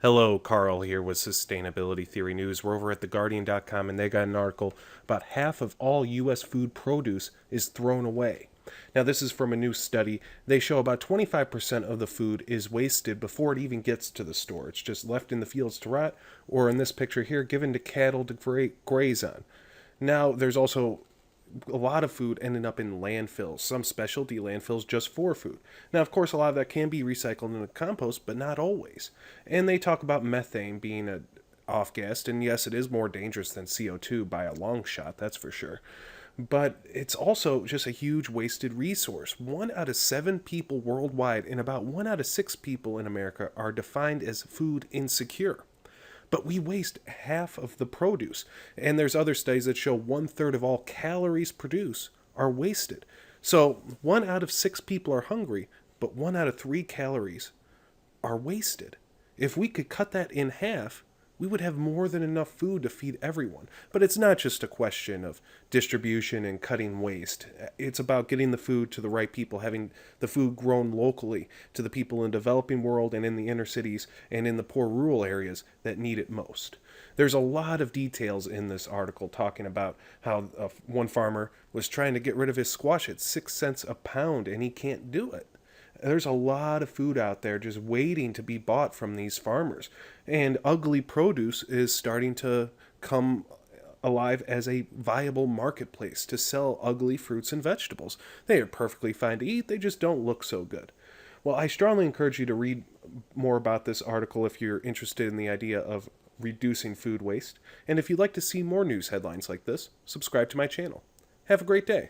Hello, Carl here with Sustainability Theory News. We're over at theguardian.com and they got an article about half of all U.S. food produce is thrown away. Now, this is from a new study. They show about 25% of the food is wasted before it even gets to the store. It's just left in the fields to rot, or in this picture here, given to cattle to graze on. Now, there's also a lot of food ending up in landfills, some specialty landfills just for food. Now, of course, a lot of that can be recycled into compost, but not always. And they talk about methane being a off gas, and yes, it is more dangerous than CO2 by a long shot, that's for sure. But it's also just a huge wasted resource. 1 out of 7 people worldwide and about 1 out of 6 people in America are defined as food insecure, but we waste half of the produce. And there's other studies that show 1/3 of all calories produced are wasted. So 1 out of 6 people are hungry, but 1 out of 3 calories are wasted. If we could cut that in half, we would have more than enough food to feed everyone. But it's not just a question of distribution and cutting waste. It's about getting the food to the right people, having the food grown locally to the people in the developing world and in the inner cities and in the poor rural areas that need it most. There's a lot of details in this article talking about how one farmer was trying to get rid of his squash at 6 cents a pound and he can't do it. There's a lot of food out there just waiting to be bought from these farmers. And ugly produce is starting to come alive as a viable marketplace to sell ugly fruits and vegetables. They are perfectly fine to eat, they just don't look so good. Well, I strongly encourage you to read more about this article if you're interested in the idea of reducing food waste. And if you'd like to see more news headlines like this, subscribe to my channel. Have a great day.